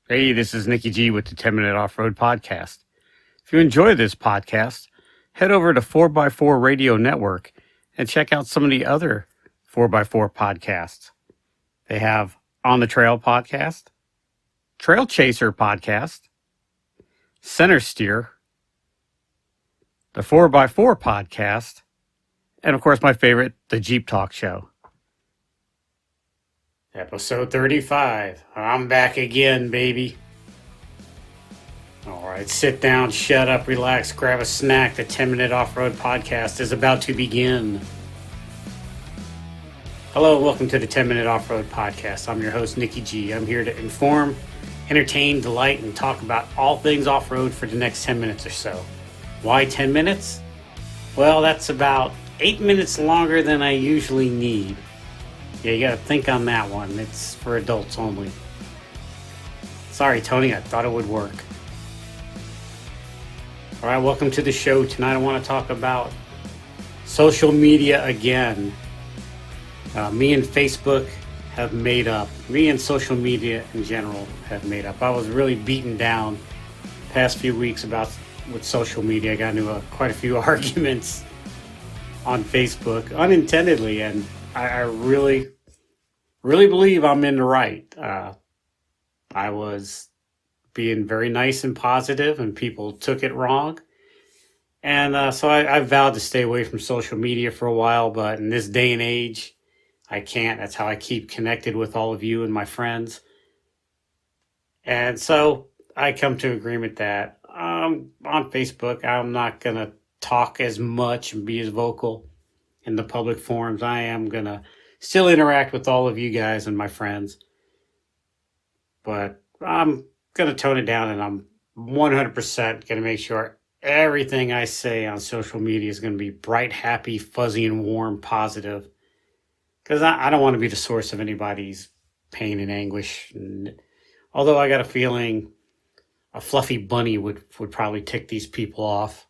Hey, this is Nikki G with the 10 Minute Off-Road Podcast. If you enjoy this podcast, head over to 4x4 Radio Network and check out some of the other 4x4 podcasts. They have On the Trail Podcast, Trail Chaser Podcast, Center Steer, the 4x4 Podcast, and of course my favorite, the Jeep Talk Show. Episode 35. I'm back again, baby. All right, sit down, shut up, relax, grab a snack. The 10 Minute Off-Road Podcast is about to begin. Hello, welcome to the 10 Minute Off-Road Podcast. I'm your host, Nikki G. I'm here to inform, entertain, delight, and talk about all things off-road for the next 10 minutes or so. Why 10 minutes? Well, that's about 8 minutes longer than I usually need. Yeah, you gotta think on that one. It's for adults only. Sorry, Tony, I thought it would work. All right, welcome to the show. Tonight I want to talk about social media again. Me and Facebook have made up. Me and social media in general have made up. I was really beaten down past few weeks with social media. I got into quite a few arguments on Facebook unintendedly, and I really believe I'm in the right. I was being very nice and positive, and people took it wrong. And so I vowed to stay away from social media for a while, but in this day and age, I can't. That's how I keep connected with all of you and my friends. And so I come to agreement that on Facebook, I'm not going to talk as much and be as vocal in the public forums. I am going to still interact with all of you guys and my friends, but I'm going to tone it down, and I'm 100% going to make sure everything I say on social media is going to be bright, happy, fuzzy, and warm, positive, because I don't want to be the source of anybody's pain and anguish. And although I got a feeling a fluffy bunny would probably tick these people off.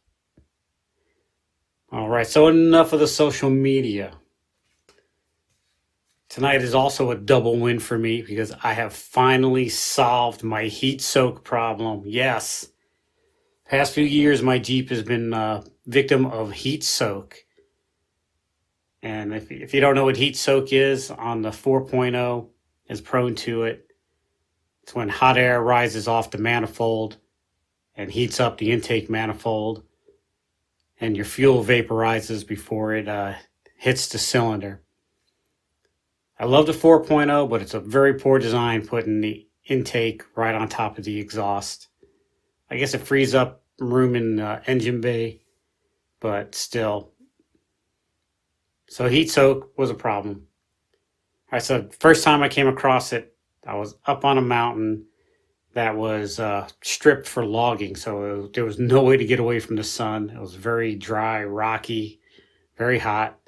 All right, so enough of the social media. Tonight is also a double win for me because I have finally solved my heat soak problem. Yes. Past few years, my Jeep has been a victim of heat soak. And if you don't know what heat soak is, on the 4.0 is prone to it. It's when hot air rises off the manifold and heats up the intake manifold, and your fuel vaporizes before it hits the cylinder. I love the 4.0, but it's a very poor design putting the intake right on top of the exhaust. I guess it frees up room in the engine bay, but still. So heat soak was a problem. All right, so first time I came across it, I was up on a mountain that was stripped for logging, so there was no way to get away from the sun. It was very dry, rocky, very hot.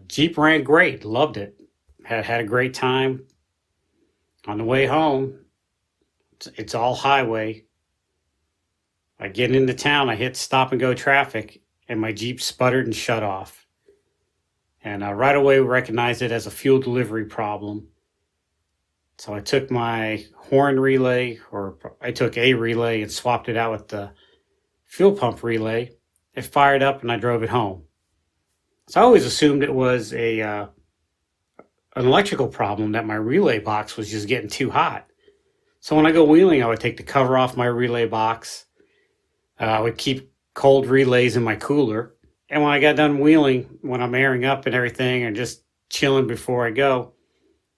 Jeep ran great, loved it. Had a great time. On the way home, it's all highway. I get into town, I hit stop and go traffic, and my Jeep sputtered and shut off. And I right away recognized it as a fuel delivery problem. So I took my horn relay, or I took a relay and swapped it out with the fuel pump relay. It fired up and I drove it home. So I always assumed it was an electrical problem, that my relay box was just getting too hot. So when I go wheeling, I would take the cover off my relay box. I would keep cold relays in my cooler. And when I got done wheeling, when I'm airing up and everything and just chilling before I go,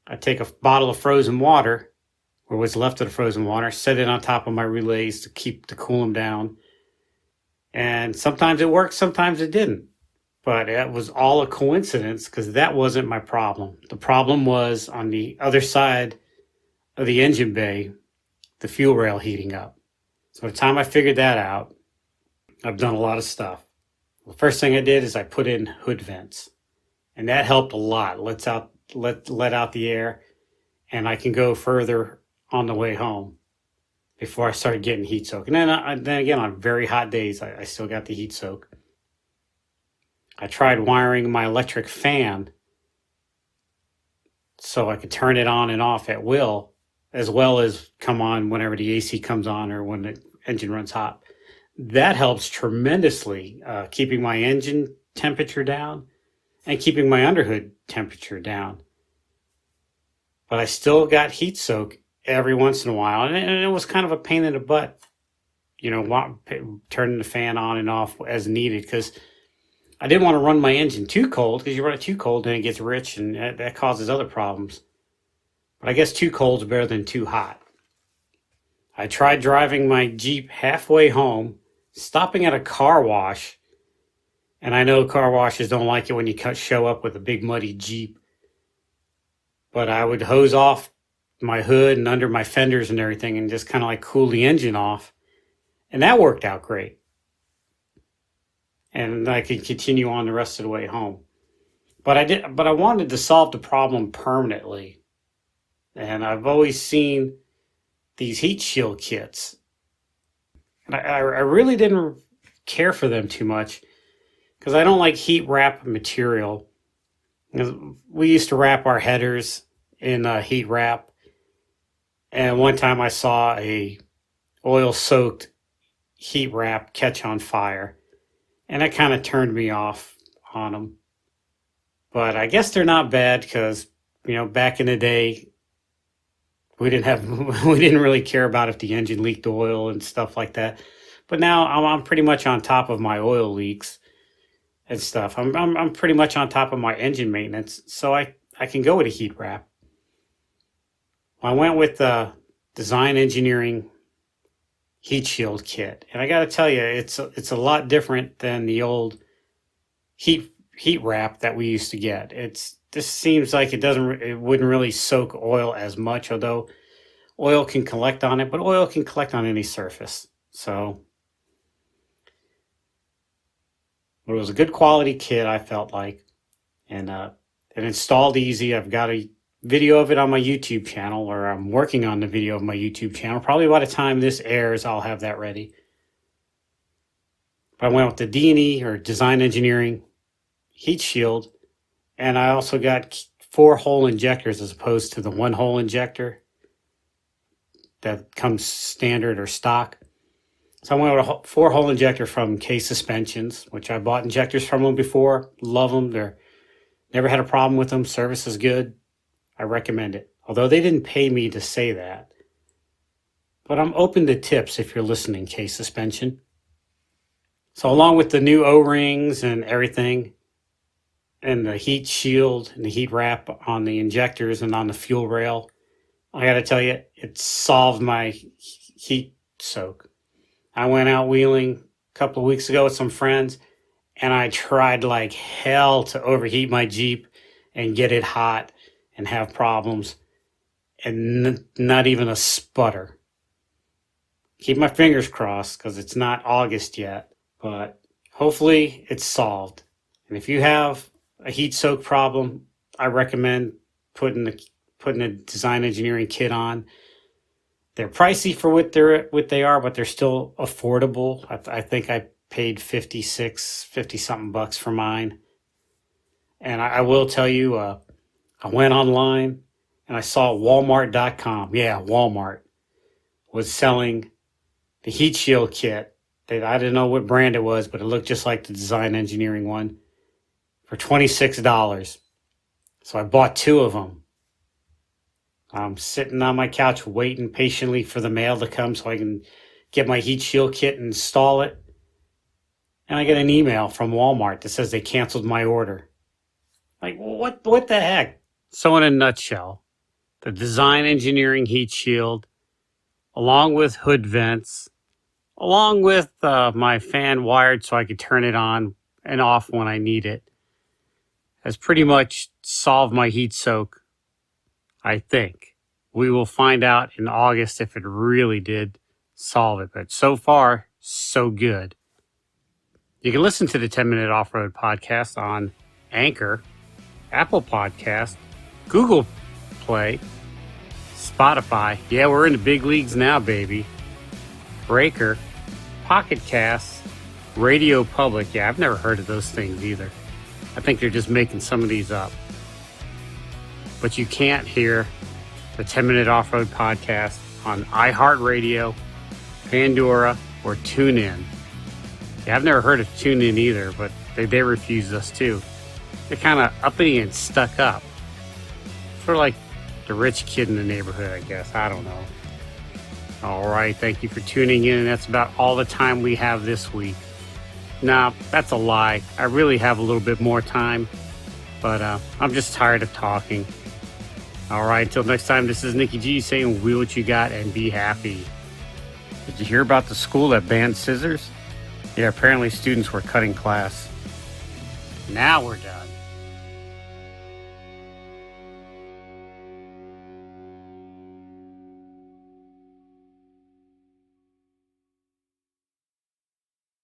I'd take a bottle of frozen water, or what's left of the frozen water, set it on top of my relays to cool them down. And sometimes it worked, sometimes it didn't. But it was all a coincidence, because that wasn't my problem. The problem was on the other side of the engine bay, the fuel rail heating up. So by the time I figured that out, I've done a lot of stuff. The first thing I did is I put in hood vents, and that helped a lot. Let out the air, and I can go further on the way home before I started getting heat soak. And then again, on very hot days, I still got the heat soak. I tried wiring my electric fan so I could turn it on and off at will as well as come on whenever the AC comes on or when the engine runs hot. That helps tremendously, keeping my engine temperature down and keeping my underhood temperature down. But I still got heat soak every once in a while, and it was kind of a pain in the butt, turning the fan on and off as needed, because I didn't want to run my engine too cold, because you run it too cold and it gets rich, and that causes other problems. But I guess too cold is better than too hot. I tried driving my Jeep halfway home, stopping at a car wash, and I know car washes don't like it when you show up with a big muddy Jeep, but I would hose off my hood and under my fenders and everything and just kind of like cool the engine off, and that worked out great. And I could continue on the rest of the way home. But I wanted to solve the problem permanently. And I've always seen these heat shield kits. And I really didn't care for them too much, because I don't like heat wrap material. We used to wrap our headers in heat wrap. And one time I saw a oil-soaked heat wrap catch on fire. And that kind of turned me off on them. But I guess they're not bad, because, back in the day, we didn't really care about if the engine leaked oil and stuff like that. But now I'm pretty much on top of my oil leaks and stuff. I'm pretty much on top of my engine maintenance, so I can go with a heat wrap. I went with the Design Engineering heat shield kit, and I got to tell you, it's a lot different than the old heat wrap that we used to get. This seems like it wouldn't really soak oil as much, although oil can collect on it, but oil can collect on any surface. But it was a good quality kit, I felt like, and it installed easy. I've got a video of it on my YouTube channel, or I'm working on the video of my YouTube channel. Probably by the time this airs, I'll have that ready. But I went with the D&E, or Design Engineering heat shield, and I also got 4-hole injectors as opposed to the 1-hole injector that comes standard or stock. So I went with a 4-hole injector from K Suspensions, which I bought injectors from them before. Love them. Never had a problem with them. Service is good. I recommend it. Although they didn't pay me to say that. But I'm open to tips if you're listening, K Suspension. So along with the new O-rings and everything, and the heat shield and the heat wrap on the injectors and on the fuel rail, I got to tell you, it solved my heat soak. I went out wheeling a couple of weeks ago with some friends, and I tried like hell to overheat my Jeep and get it hot and have problems, and not even a sputter. Keep my fingers crossed, because it's not August yet, but hopefully it's solved. And if you have a heat soak problem, I recommend putting a Design Engineering kit on. They're pricey for what they are, but they're still affordable. I think I paid $50 something bucks for mine. And I will tell you, I went online and I saw Walmart.com. Yeah, Walmart was selling the heat shield kit. I didn't know what brand it was, but it looked just like the Design Engineering one, for $26. So I bought 2 of them. I'm sitting on my couch waiting patiently for the mail to come so I can get my heat shield kit and install it. And I get an email from Walmart that says they canceled my order. Like, what the heck? So in a nutshell, the Design Engineering heat shield, along with hood vents, along with my fan wired so I could turn it on and off when I need it, has pretty much solved my heat soak, I think. We will find out in August if it really did solve it. But so far, so good. You can listen to the 10-Minute Off-Road Podcast on Anchor, Apple Podcast, Google Play, Spotify. Yeah, we're in the big leagues now, baby. Breaker, Pocket Casts, Radio Public. Yeah, I've never heard of those things either. I think they're just making some of these up. But you can't hear the 10-Minute Off-Road Podcast on iHeartRadio, Pandora, or TuneIn. Yeah, I've never heard of TuneIn either, but they refused us too. They're kind of uppity and stuck up. Sort of like the rich kid in the neighborhood, I guess. I don't know. All right, thank you for tuning in. That's about all the time we have this week. Nah, that's a lie. I really have a little bit more time, but I'm just tired of talking. All right, until next time, this is Nicky G saying wheel what you got and be happy. Did you hear about the school that banned scissors? Yeah, apparently students were cutting class. Now we're done.